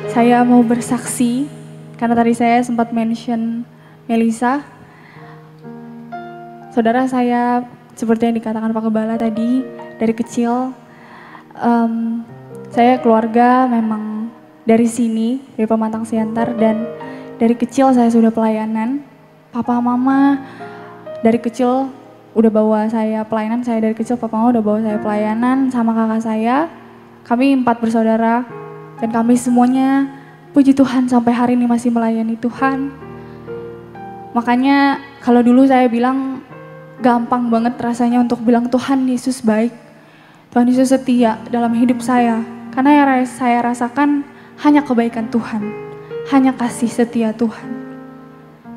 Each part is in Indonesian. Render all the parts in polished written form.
Saya mau bersaksi, karena tadi saya sempat mention Melisa. Saudara, saya seperti yang dikatakan Pak Gembala tadi, dari kecil saya keluarga memang dari sini, dari Pemantang Siantar, dan dari kecil saya sudah pelayanan. Papa Mama dari kecil udah bawa saya pelayanan, saya dari kecil Papa Mama udah bawa saya pelayanan sama kakak saya. Kami 4 bersaudara dan kami semuanya puji Tuhan sampai hari ini masih melayani Tuhan. Makanya kalau dulu saya bilang gampang banget rasanya untuk bilang Tuhan Yesus baik, Tuhan Yesus setia dalam hidup saya. Karena yang saya rasakan hanya kebaikan Tuhan, hanya kasih setia Tuhan.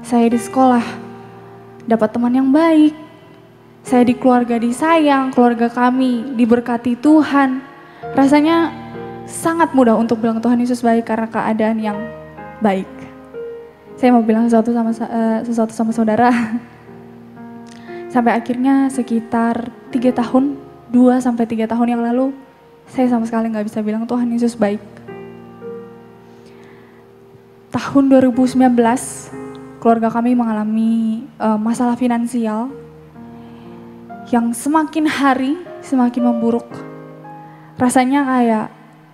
Saya di sekolah dapat teman yang baik, saya di keluarga disayang, keluarga kami diberkati Tuhan. Rasanya sangat mudah untuk bilang Tuhan Yesus baik karena keadaan yang baik. Saya mau bilang sesuatu sama saudara. Sampai akhirnya sekitar 3 tahun, 2-3 tahun yang lalu, saya sama sekali gak bisa bilang Tuhan Yesus baik. Tahun 2019, keluarga kami mengalami masalah finansial yang semakin hari semakin memburuk. Rasanya kayak,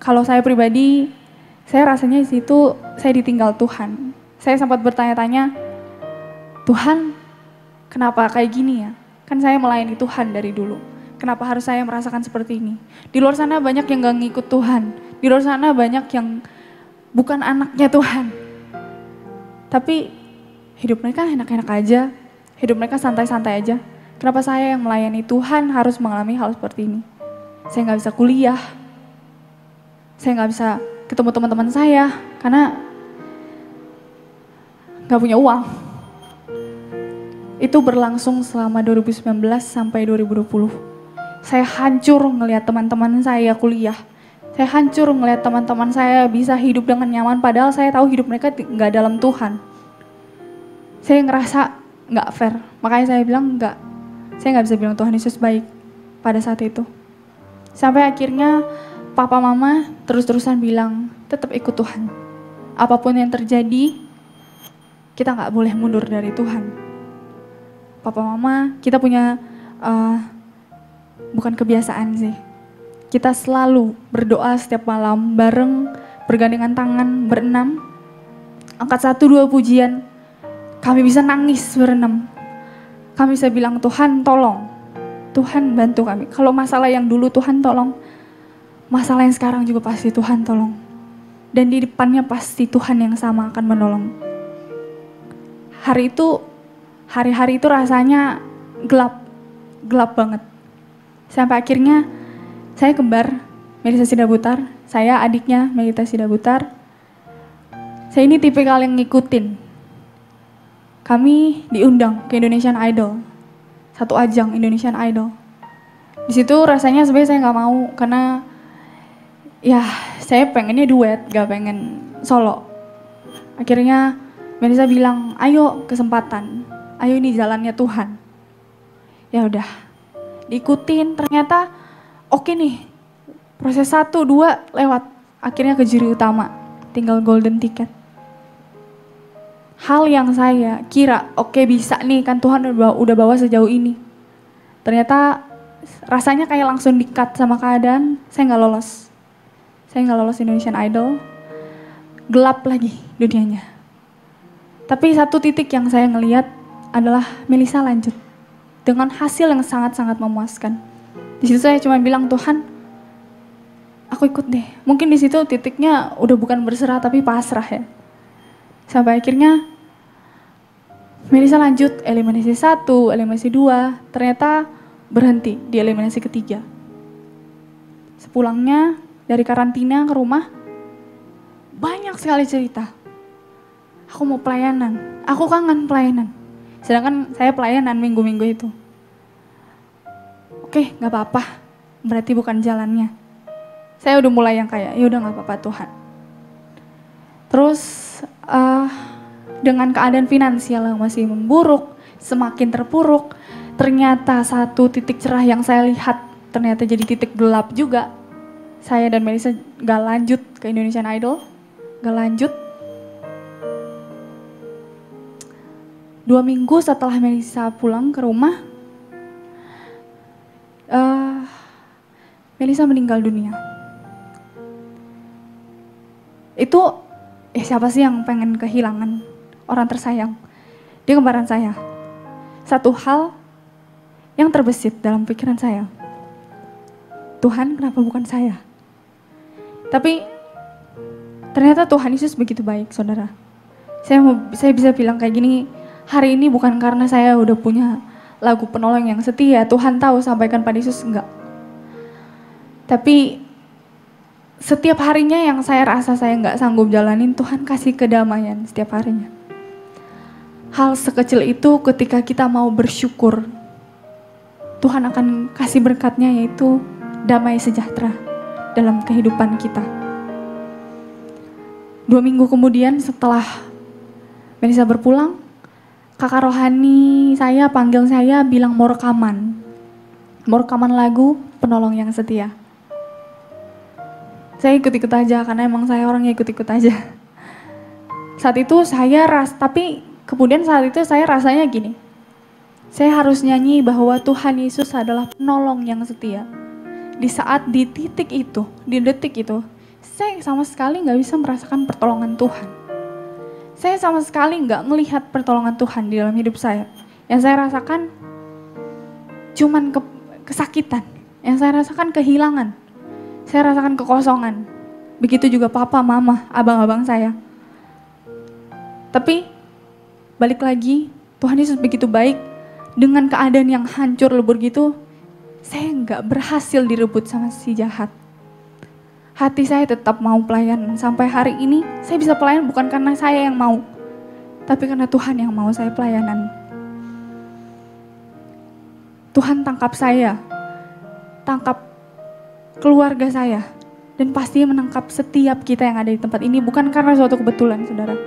kalau saya pribadi, saya rasanya di situ saya ditinggal Tuhan. Saya sempat bertanya-tanya, Tuhan, kenapa kayak gini ya? Kan saya melayani Tuhan dari dulu. Kenapa harus saya merasakan seperti ini? Di luar sana banyak yang gak ngikut Tuhan. Di luar sana banyak yang bukan anaknya Tuhan. Tapi hidup mereka enak-enak aja. Hidup mereka santai-santai aja. Kenapa saya yang melayani Tuhan harus mengalami hal seperti ini? Saya gak bisa kuliah. Saya gak bisa ketemu teman-teman saya. Karena gak punya uang. Itu berlangsung selama 2019 sampai 2020. Saya hancur ngelihat teman-teman saya kuliah. Saya hancur ngelihat teman-teman saya bisa hidup dengan nyaman padahal saya tahu hidup mereka nggak dalam Tuhan. Saya ngerasa nggak fair. Makanya saya bilang saya nggak bisa bilang Tuhan Yesus baik pada saat itu. Sampai akhirnya Papa Mama terus-terusan bilang tetap ikut Tuhan. Apapun yang terjadi, kita nggak boleh mundur dari Tuhan. Papa Mama, kita punya bukan kebiasaan sih. Kita selalu berdoa setiap malam bareng, bergandengan tangan, berenam. Angkat 1-2 pujian, kami bisa nangis berenam. Kami bisa bilang Tuhan tolong, Tuhan bantu kami. Kalau masalah yang dulu Tuhan tolong, masalah yang sekarang juga pasti Tuhan tolong. Dan di depannya pasti Tuhan yang sama akan menolong. Hari-hari itu rasanya gelap banget. Sampai akhirnya saya kembar, Melisa Sidabutar, saya adiknya Melita Sidabutar. Saya ini tipikal yang ngikutin. Kami diundang ke Indonesian Idol, satu ajang Indonesian Idol. Di situ rasanya sebenarnya saya nggak mau karena ya saya pengennya duet, gak pengen solo. Akhirnya Melisa bilang, ayo kesempatan, ayo ini jalannya Tuhan. Ya udah, diikutin, ternyata oke nih, proses 1-2 lewat, akhirnya ke juri utama, tinggal golden ticket. Hal yang saya kira oke bisa nih, kan Tuhan udah bawa sejauh ini. Ternyata rasanya kayak langsung di-cut sama keadaan, saya nggak lolos. Saya nggak lolos Indonesian Idol, gelap lagi dunianya. Tapi satu titik yang saya ngelihat adalah Melisa lanjut dengan hasil yang sangat-sangat memuaskan. Di situ saya cuma bilang, Tuhan, aku ikut deh. Mungkin di situ titiknya udah bukan berserah tapi pasrah ya. Sampai akhirnya Melisa lanjut eliminasi 1, eliminasi 2, ternyata berhenti di eliminasi ketiga. Sepulangnya dari karantina ke rumah, banyak sekali cerita. Aku mau pelayanan, aku kangen pelayanan. Sedangkan saya pelayanan minggu-minggu itu. Oke, gak apa-apa, berarti bukan jalannya. Saya udah mulai yang kayak, ya udah gak apa-apa Tuhan. Terus dengan keadaan finansial yang masih memburuk, semakin terpuruk, ternyata satu titik cerah yang saya lihat ternyata jadi titik gelap juga. Saya dan Melisa gak lanjut ke Indonesian Idol. gak lanjut. 2 minggu setelah Melisa pulang ke rumah, Melisa meninggal dunia. Itu siapa sih yang pengen kehilangan orang tersayang? Dia kembaran saya. Satu hal yang terbesit dalam pikiran saya, Tuhan, kenapa bukan saya? Tapi ternyata Tuhan Yesus begitu baik, saudara. Saya bisa bilang kayak gini, hari ini bukan karena saya udah punya lagu penolong yang setia, Tuhan tahu sampaikan pada Yesus, enggak. Tapi setiap harinya yang saya rasa saya enggak sanggup jalanin, Tuhan kasih kedamaian setiap harinya. Hal sekecil itu ketika kita mau bersyukur, Tuhan akan kasih berkatnya, yaitu damai sejahtera dalam kehidupan kita. 2 minggu kemudian setelah Melisa berpulang, kakak rohani saya panggil saya bilang mau rekaman lagu Penolong yang Setia. Saya ikut-ikut aja karena emang saya orangnya ikut-ikut aja. Saat itu kemudian saat itu saya rasanya gini, saya harus nyanyi bahwa Tuhan Yesus adalah penolong yang setia. Di saat, di titik itu, di detik itu, saya sama sekali gak bisa merasakan pertolongan Tuhan. Saya sama sekali gak melihat pertolongan Tuhan di dalam hidup saya. Yang saya rasakan cuman kesakitan, yang saya rasakan kehilangan, saya rasakan kekosongan. Begitu juga papa, mama, abang-abang saya. Tapi balik lagi, Tuhan Yesus begitu baik. Dengan keadaan yang hancur lebur gitu, saya nggak berhasil direbut sama si jahat. Hati saya tetap mau pelayanan. Sampai hari ini saya bisa pelayanan bukan karena saya yang mau, tapi karena Tuhan yang mau saya pelayanan. Tuhan tangkap saya, tangkap keluarga saya, dan pastinya menangkap setiap kita yang ada di tempat ini. Bukan karena suatu kebetulan, saudara,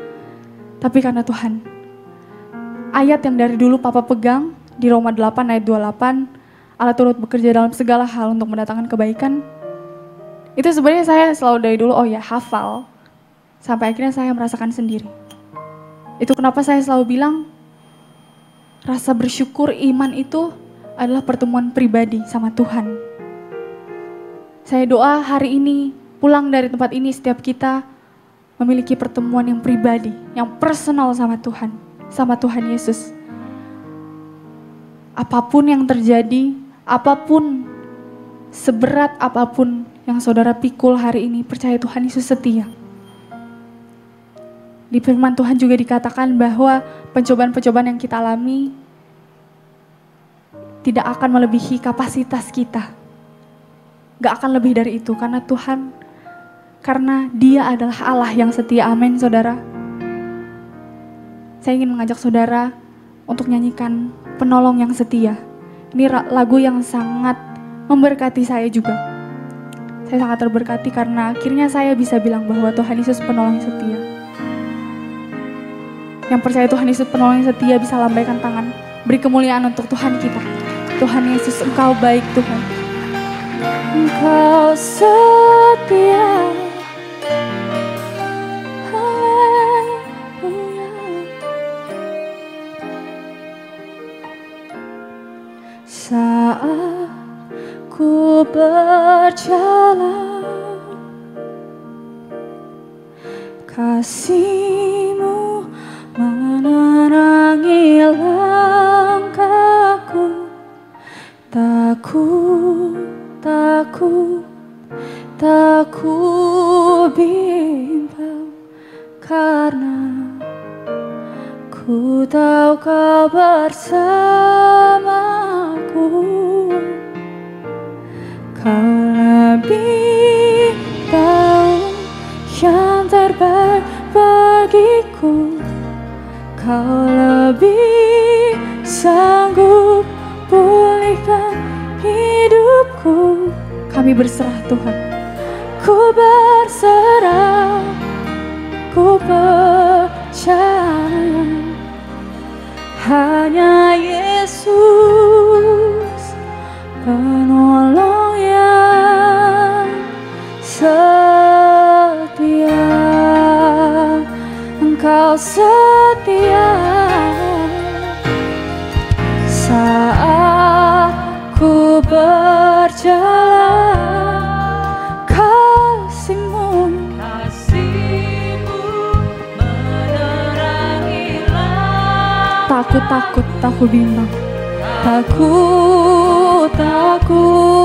tapi karena Tuhan. Ayat yang dari dulu Papa pegang di Roma 8 ayat 28, Allah turut bekerja dalam segala hal untuk mendatangkan kebaikan. Itu sebenarnya saya selalu dari dulu, hafal. Sampai akhirnya saya merasakan sendiri. Itu kenapa saya selalu bilang, rasa bersyukur iman itu adalah pertemuan pribadi sama Tuhan. Saya doa hari ini, pulang dari tempat ini, setiap kita memiliki pertemuan yang pribadi, yang personal sama Tuhan. Sama Tuhan Yesus. Apapun yang terjadi, apapun, seberat apapun yang saudara pikul hari ini, percaya Tuhan Yesus setia. Di firman Tuhan juga dikatakan bahwa pencobaan-pencobaan yang kita alami tidak akan melebihi kapasitas kita. Gak akan lebih dari itu, karena Tuhan, karena Dia adalah Allah yang setia. Amin, saudara. Saya ingin mengajak saudara untuk nyanyikan Penolong yang Setia. Ini lagu yang sangat memberkati saya juga. Saya sangat terberkati karena akhirnya saya bisa bilang bahwa Tuhan Yesus penolong yang setia. Yang percaya Tuhan Yesus penolong yang setia bisa lambaikan tangan. Beri kemuliaan untuk Tuhan kita. Tuhan Yesus, Engkau baik Tuhan. Engkau setia. Saat ku berjalan, kasih-Mu menerangi langkahku. Tak ku bimbang, karena ku tahu Kau bersamaku. Kau lebih tahu yang terbaik bagiku. Kau lebih sanggup pulihkan hidupku. Kami berserah Tuhan. Ku berserah, ku percaya hanya Yesus penolong yang setia. Kau setia saat ku berjalan. Kasih-Mu menerangilah. Takut, aku bimbang. Takut bimbang,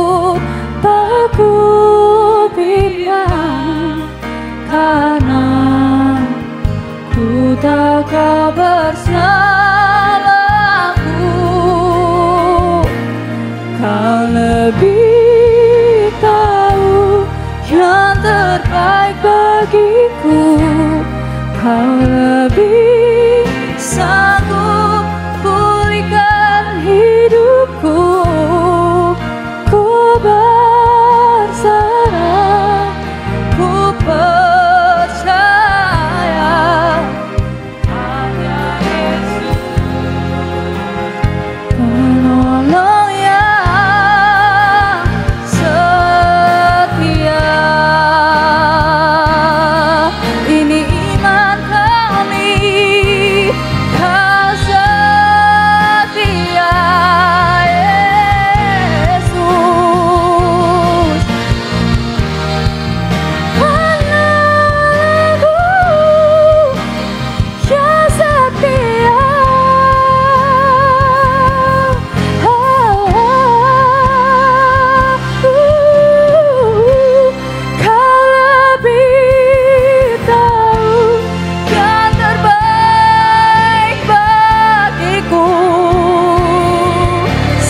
karena ku tak kau bersamaku. Kau lebih tahu yang terbaik bagiku. Kau lebih sanggup pulihkan hidupku. Ku berserah, ku percaya hanya Yesus penolong yang setia. Ini iman kami, Kau setia Yesus. Penolongku yang setia. Kau lebih tahu yang terbaik bagiku.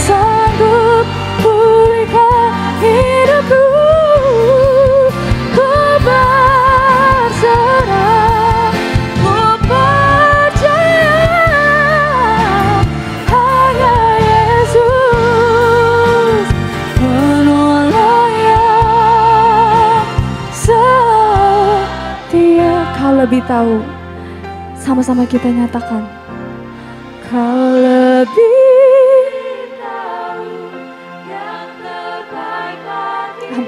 Sanggup pulihkan hidupku. Ku berserah, ku percaya hanya Yesus penolong yang setia. Kau lebih tahu. Sama-sama kita nyatakan. Kau lebih tahu yang terbaik bagiku.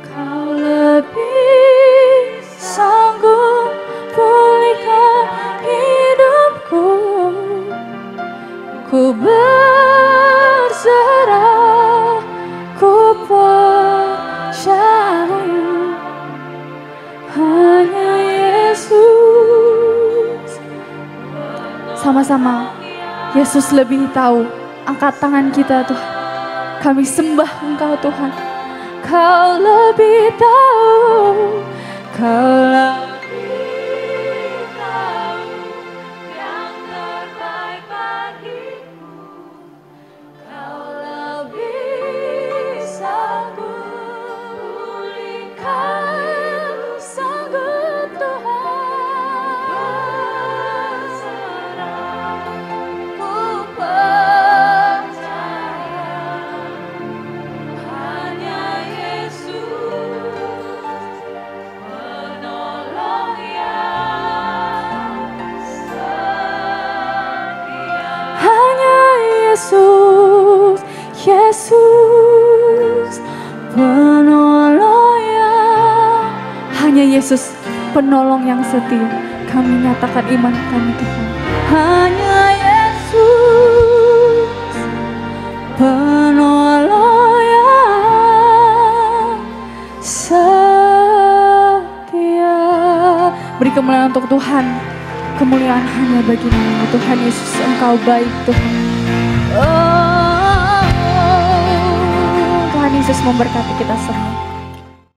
Kau lebih sanggup pulihkan hidupku. Ku berserah, ku percaya hanya Yesus. Sama-sama, Yesus lebih tahu. Angkat tangan kita Tuhan. Kami sembah Engkau Tuhan. Kau lebih tahu, Kau lebih tahu yang terbaik bagiku. Kau lebih sanggup pulihkan, sanggup Tuhan. Berserah, ku percaya hanya Yesus penolong yang setia. Hanya Yesus, Yesus penolong yang, hanya Yesus penolong yang setia. Kami nyatakan iman kami Tuhan. Hanya Yesus penolong yang setia. Beri kemuliaan untuk Tuhan. Kemuliaan hanya bagi nama Tuhan Yesus. Engkau baik Tuhan. Oh, Tuhan Yesus memberkati kita semua.